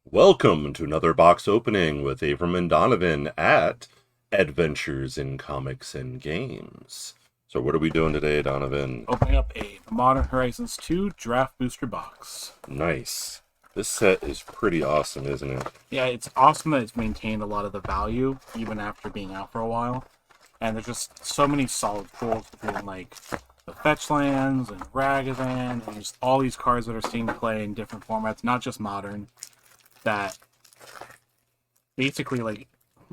Welcome to another box opening with Avram and Donovan at Adventures in Comics and Games. So what are we doing today, Donovan? Opening up a Modern Horizons 2 Draft Booster Box. Nice. This set is pretty awesome, isn't it? Yeah, it's awesome that it's maintained a lot of the value, even after being out for a while. And there's just so many solid pulls between, like, the Fetch Lands and Ragavan, and just all these cards that are seeing play in different formats, not just Modern, that basically, like,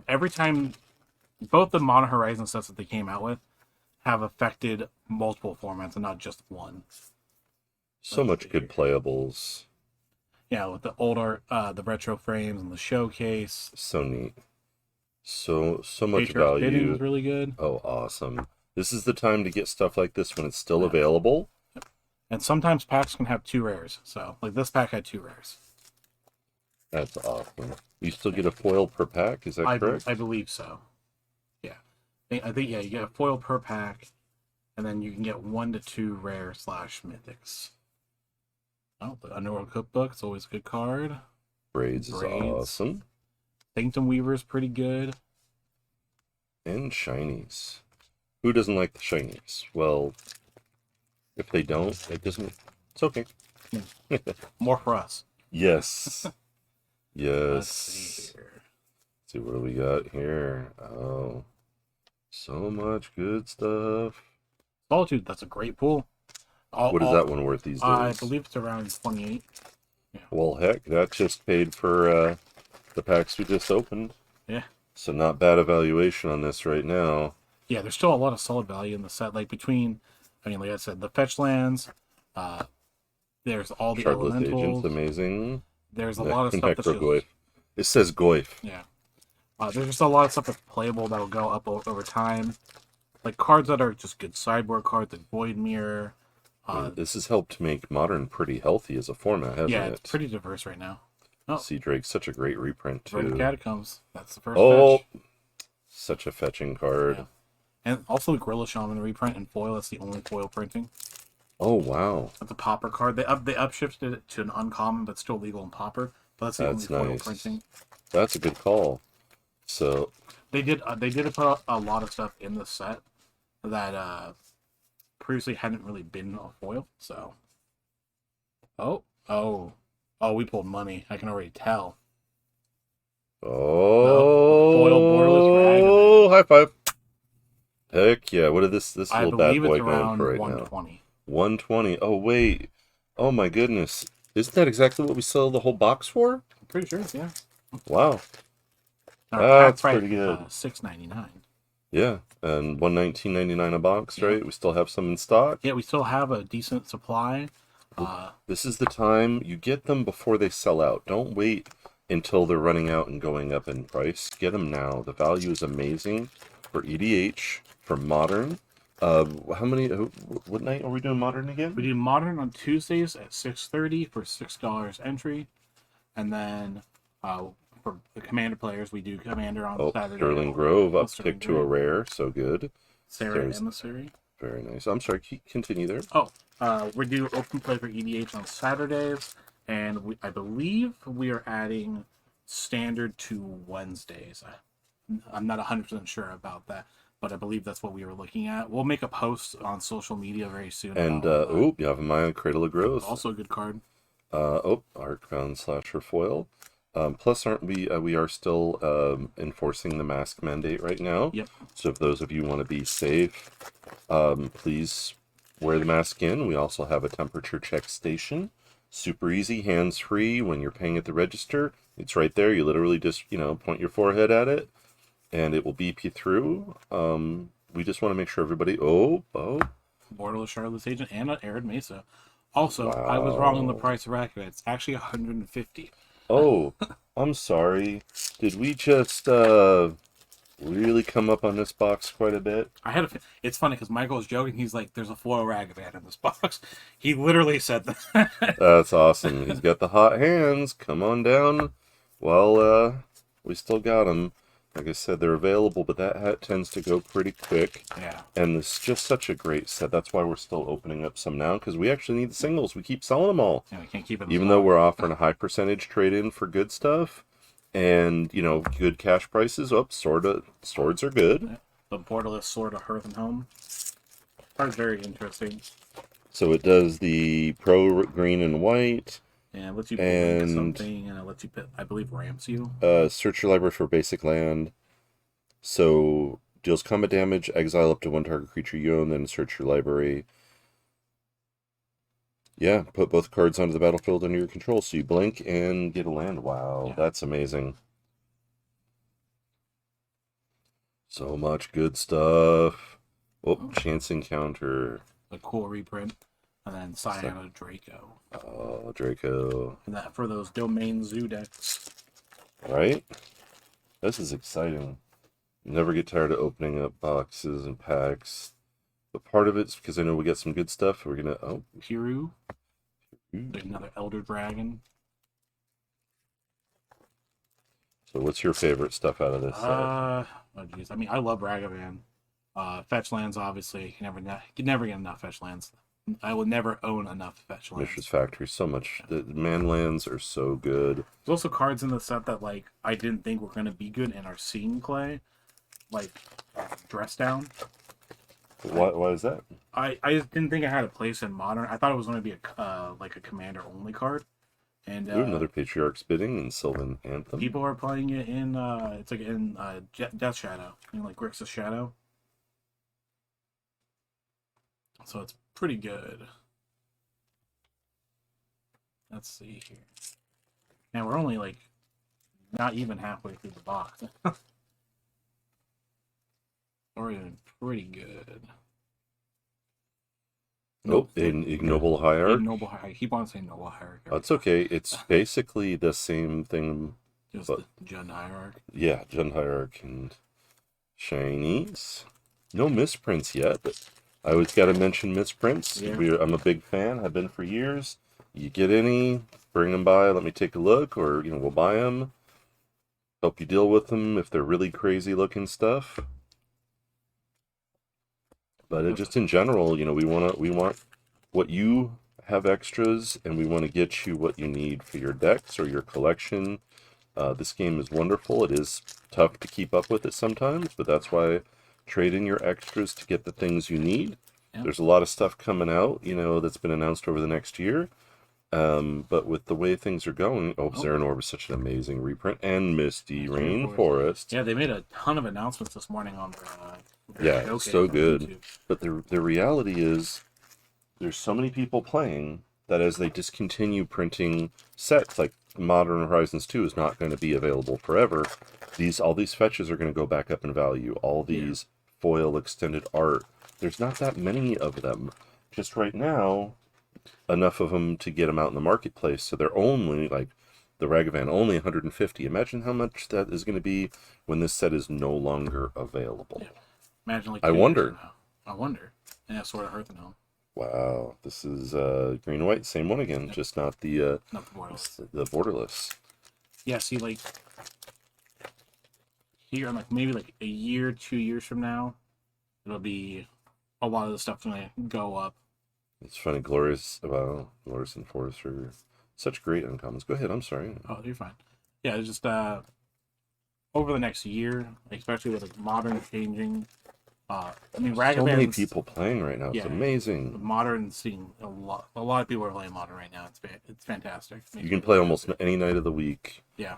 every time, both the Modern Horizon sets that they came out with have affected multiple formats and not just one. So much good playables. Yeah, with the older, the retro frames and the showcase. So neat. So much Patriot's Bidding value. is really good. Oh, awesome. This is the time to get stuff like this when it's still available. And sometimes packs can have 2 rares. So, like, this pack had 2 rares. That's awesome. You still get a foil per pack, is that correct? I believe so. Yeah. I think, yeah, you get a foil per pack, and then you can get 1 to 2 rare / mythics. Oh, the Underworld Cookbook, it's always a good card. Braids is awesome. Sanctum Weaver is pretty good. And shinies. Who doesn't like the shinies? Well, if they don't, it's okay. Yeah. More for us. Yes. Yes. Let's see here. Let's see what do we got here. Oh, so much good stuff. Solitude, that's a great pool. What is that one worth these days? I believe it's around 28. Yeah. Well, heck, that just paid for the packs we just opened. Yeah. So not bad evaluation on this right now. Yeah, there's still a lot of solid value in the set. Like between, I mean, like I said, the fetch lands. There's all the Shardless elementals. Agents, amazing. There's a lot of stuff that's just... It says Goyf. Yeah. There's just a lot of stuff that's playable that'll go up over time. Like cards that are just good sideboard cards, like Void Mirror. This has helped make Modern pretty healthy as a format, hasn't it? Yeah, it's pretty diverse right now. Oh. Sea Drake's such a great reprint, too. Verdant Catacombs. That's the first fetch. Such a fetching card. Yeah. And also the Gorilla Shaman reprint and foil. That's the only foil printing. Oh, wow. That's a Pauper card. They upshifted it to an uncommon, but still legal in Pauper. But that's the only foil printing. That's a good call. So they did put a lot of stuff in the set that previously hadn't really been a foil. So we pulled money. I can already tell. Foil borderless Ragavan. Oh, high five. Heck yeah. What did this I little bad boy it's going for right 120. now? 120. Oh, wait. Oh, my goodness. Isn't that exactly what we sell the whole box for? I'm pretty sure, yeah. Wow. That's pretty good. $6.99. Yeah, and $119.99 a box, right? Yeah. We still have some in stock. Yeah, we still have a decent supply. This is the time you get them before they sell out. Don't wait until they're running out and going up in price. Get them now. The value is amazing for EDH, for Modern. What night are we doing Modern again? We do Modern on Tuesdays at 6:30 for $6 entry, and then for the Commander players, we do Commander on Saturday. Sterling Grove, uptick to a rare, so good. Sarah Emissary. Very nice. I'm sorry, continue there. We do open play for EDH on Saturdays, and I believe we are adding Standard to Wednesdays. I'm not 100% sure about that, but I believe that's what we were looking at. We'll make a post on social media very soon. And, you have my Cradle of Growth. Also a good card. Arcbound Slasher Foil. Plus, aren't we are still enforcing the mask mandate right now. Yep. So if those of you want to be safe, please wear the mask in. We also have a temperature check station. Super easy, hands-free. When you're paying at the register, it's right there. You literally just, point your forehead at it, and it will beep you through. We just want to make sure everybody... Borderless Shardless Agent and an Arid Mesa. Also, wow. I was wrong on the price of Ragavan. It's actually $150. Oh, I'm sorry. Did we just really come up on this box quite a bit? It's funny because Michael was joking. He's like, "There's a foil Ragavan in this box." He literally said that. That's awesome. He's got the hot hands. Come on down. Well, we still got him. Like I said, they're available, but that hat tends to go pretty quick. Yeah. And it's just such a great set. That's why we're still opening up some now, because we actually need the singles. We keep selling them all. Yeah, we can't keep it in Even though stock. we're offering a high percentage trade-in for good stuff, and, you know, good cash prices, swords are good. Yeah. The borderless sword of Hearth and Home. Card's very interesting. So it does the pro green and white. Yeah, it lets you And blink something, and it lets you, I believe, ramps you. Search your library for basic land. So deals combat damage, exile up to one target creature you own, then search your library. Yeah, put both cards onto the battlefield under your control, so you blink and get a land. Wow, Yeah. that's amazing. So much good stuff. Oh, chance encounter. A cool reprint. And then Cyan of Draco. Oh, Draco. And that for those domain zoo decks. Right? This is exciting. Never get tired of opening up boxes and packs. But part of it's because I know we got some good stuff. We're gonna Hiru. There's another Elder Dragon. So what's your favorite stuff out of this set? Oh geez. I mean, I love Ragavan. Fetch lands, obviously. You can never get enough fetch lands. I will never own enough fetch lands. Mishra's Factory, so much. The man lands are so good. There's also cards in the set that like I didn't think were going to be good and are seeing play, like Dress Down. Why is that? I just didn't think I had a place in Modern. I thought it was going to be like a commander only card. And Ooh, another Patriarch's Bidding and Sylvan Anthem. people are playing it in it's like in Death Shadow, like Grixis Shadow. So it's pretty good. Let's see here. Now we're only like not even halfway through the box. We're doing pretty good. Nope, Ignoble Hierarch. Ignoble Hierarch. I keep on saying Noble Hierarch. That's okay. It's basically the same thing. Just but, the Jund Hierarch. Yeah, Jund Hierarch and Shinies. No misprints yet, but I always got to mention misprints. Yeah. I'm a big fan. I've been for years. You get any, bring them by, let me take a look, or we'll buy them. Help you deal with them if they're really crazy looking stuff. But just in general, we want what you have extras, and we want to get you what you need for your decks or your collection. This game is wonderful. It is tough to keep up with it sometimes, but that's why trade in your extras to get the things you need. Yep. There's a lot of stuff coming out, that's been announced over the next year. But with the way things are going, Xehanort is such an amazing reprint, and Misty Rainforest. Yeah, they made a ton of announcements this morning on their yeah, so good. YouTube. But the reality is, there's so many people playing that as they discontinue printing sets, like Modern Horizons 2 is not going to be available forever. All these fetches are going to go back up in value. All these foil extended art. There's not that many of them. Just right now, enough of them to get them out in the marketplace. So they're only, like, the Ragavan, only 150. Imagine how much that is going to be when this set is no longer available. Yeah. Imagine, like, I wonder. Yeah, sort of Hearth and Home. Wow, this is green and white, same one again, just not the borderless. The borderless. Yeah, see, like here, like maybe like a year, 2 years from now, it'll be a lot of the stuff's gonna go up. It's funny, Glorious Enforcer, such great uncommons. Go ahead, I'm sorry. Oh, you're fine. Yeah, it's just over the next year, especially with like Modern changing. I mean, Ragavan's, so many people playing right now. It's amazing. Modern seeing a lot of people are playing Modern right now. It's fantastic. You can play almost any night of the week. Yeah,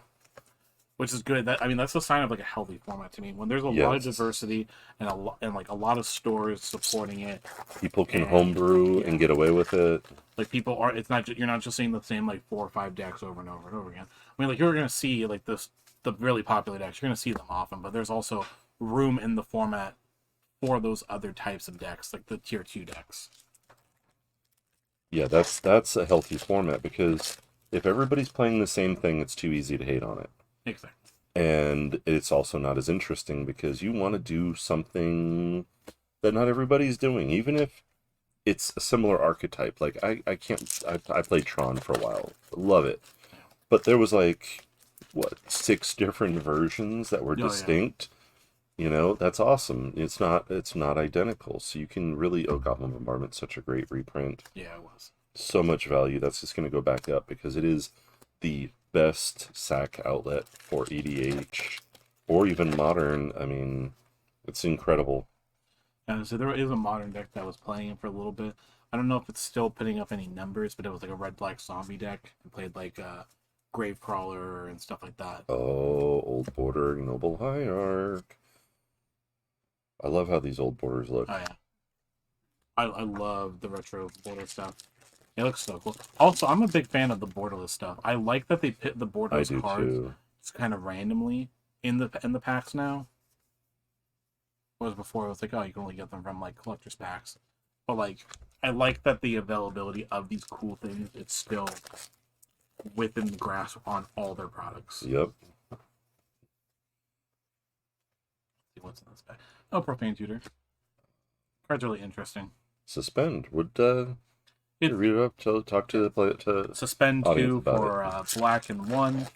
which is good. That's a sign of like a healthy format to me. When there's a lot of diversity and a lot of stores supporting it, people can homebrew and get away with it. Like people are, you're not just seeing the same like 4 or 5 decks over and over and over again. I mean, like you're gonna see like the really popular decks. You're gonna see them often, but there's also room in the format for those other types of decks, like the tier 2 decks. Yeah, that's a healthy format, because if everybody's playing the same thing, it's too easy to hate on it. Exactly. And it's also not as interesting, because you want to do something that not everybody's doing, even if it's a similar archetype. Like I played Tron for a while, love it, but there was like what, 6 different versions that were Oh, yeah. distinct. You know, that's awesome. It's not identical, so you can really. Oh, Goblin Bombardment's such a great reprint. Yeah, it was. So much value. That's just going to go back up because it is the best sack outlet for EDH or even modern. I mean, it's incredible. And so there is a modern deck that was playing it for a little bit. I don't know if it's still putting up any numbers, but it was like a red black zombie deck and played like Gravecrawler and stuff like that. Oh, old border Noble Hierarch. I love how these old borders look. Oh yeah, I love the retro border stuff. It looks so cool. Also, I'm a big fan of the borderless stuff. I like that they pit the I borderless do cards too. kind of randomly in the packs now. Whereas before it was like, oh, you can only get them from like collector's packs. But like, I like that the availability of these cool things, it's still within the grasp on all their products. Yep. See what's in this bag. Oh, Profane Tutor. Card's really interesting. Suspend. Would It- read it up to talk to the player to Suspend audience 2 about for black and 1.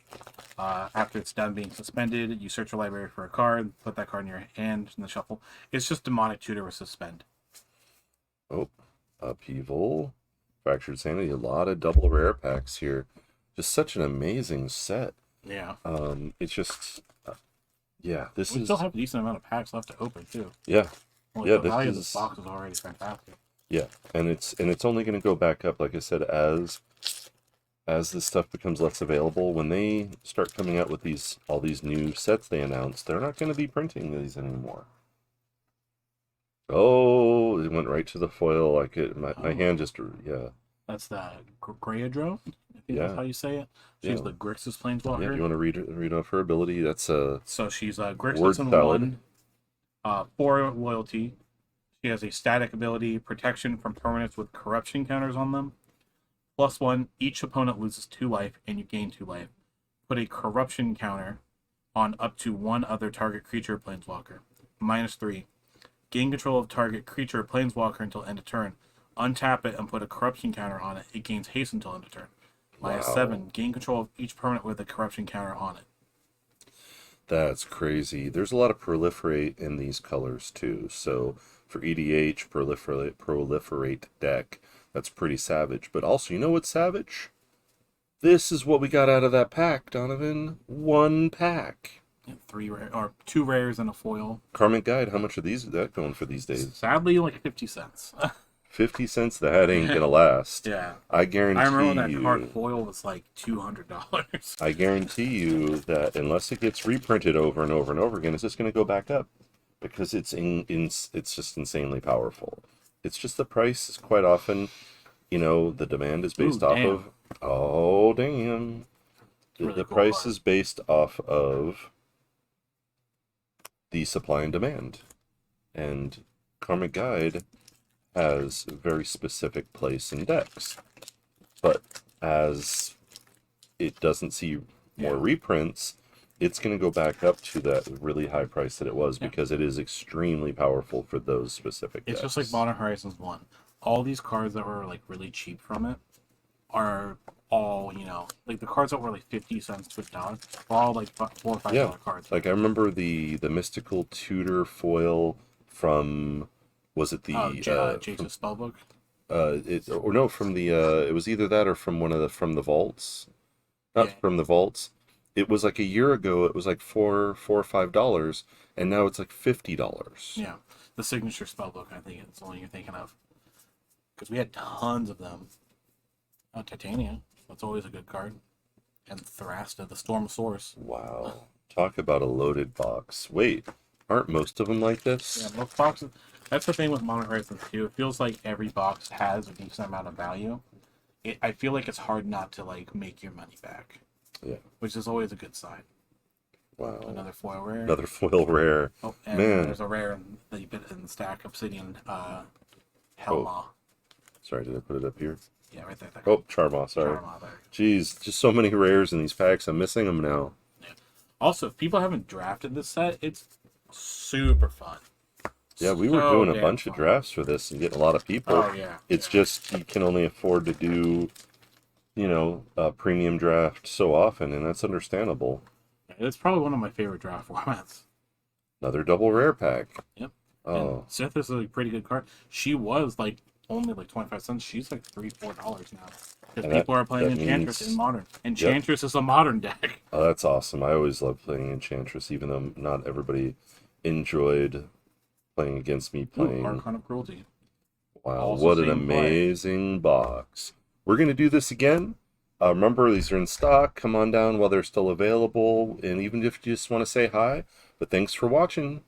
After it's done being suspended, you search your library for a card, put that card in your hand in the shuffle. It's just Demonic Tutor with Suspend. Oh, Upheaval, Fractured Sanity, a lot of double rare packs here. Just such an amazing set. Yeah. It's just, yeah, this We is, still have a decent amount of packs left to open, too. yeah, Well, Yeah, the this value of is- this box is already fantastic. yeah, and it's only going to go back up, like I said, as this stuff becomes less available. When they start coming out with all these new sets they announced, they're not going to be printing these anymore. Oh, it went right to the foil. Like my hand just, yeah. That's the Greydrone, I think Yeah. that's how you say it. She's Yeah. the Grixis Yeah, Planeswalker. if you want to read off her ability, that's So she's Word Grixis and salad. 1, 4 loyalty. She has a static ability, protection from permanents with corruption counters on them. +1, each opponent loses 2 life and you gain 2 life. Put a corruption counter on up to 1 other target creature or planeswalker. -3, gain control of target creature or planeswalker until end of turn. Untap it and put a corruption counter on it. It gains haste until end of turn. -7, gain control of each permanent with a corruption counter on it. That's crazy. There's a lot of proliferate in these colors too. So for EDH, proliferate deck, that's pretty savage. But also, you know what's savage? This is what we got out of that pack, Donovan. 1 pack. 2 rares and a foil. Karmic Guide, how much are that going for these days? Sadly, like 50 cents. 50 cents, that ain't gonna last. Yeah. I guarantee I remember when that you. card foil was like $200. I guarantee you that unless it gets reprinted over and over and over again, it's just going to go back up because it's it's just insanely powerful. It's just the price is quite often, the demand is based off damn. of. Oh damn! Really The cool price card. is based off of the supply and demand, and Karmic Guide has a very specific place in decks, but as it doesn't see more Yeah. reprints, it's going to go back up to that really high price that it was Yeah. because it is extremely powerful for those specific It's decks. just like Modern Horizons 1. All these cards that were like really cheap from it are all, like the cards that were like 50 cents to $1 are all like $4 or $5 Yeah. cards. Like I remember the mystical tutor foil from, was it the Jace's Spellbook. from the it was either that or from from the vaults, not Yeah. from the vaults. It was like a year ago. It was like $4 or $5, and now it's like $50. Yeah. The Signature Spellbook, I think it's the one you're thinking of. Because we had tons of them. Titania. That's always a good card. And Thrasta, the Storm Source. Wow. Talk about a loaded box. Wait, aren't most of them like this? Yeah, most boxes. That's the thing with Modern Horizons 2. It feels like every box has a decent amount of value. I feel like it's hard not to like make your money back. Yeah. Which is always a good sign. Wow. Another foil rare. Another foil rare. Oh, and Man. there's a rare that you put in the stack, Obsidian Helma. Sorry, did I put it up here? Yeah, right there. Oh, Charmaw, sorry. Charma there. Jeez, just so many rares in these packs. I'm missing them now. Also, if people haven't drafted this set, it's super fun. Yeah, we were So doing a damn bunch of fun. drafts for this and getting a lot of people. Oh, yeah. It's just you can only afford to do, premium draft so often, and that's understandable. It's probably one of my favorite draft formats. Another double rare pack. Yep. And Oh, Sith is a pretty good card. She was like only like 25 cents. She's like $3, $4 now. Because and people are playing that Enchantress means in Modern. yep. Enchantress is a Modern deck. Oh, that's awesome. I always loved playing Enchantress, even though not everybody enjoyed playing against me Ooh, playing. Archon of Cruelty. Wow, Also what an same play. amazing box. We're going to do this again. Remember, these are in stock. Come on down while they're still available. And even if you just want to say hi. But thanks for watching.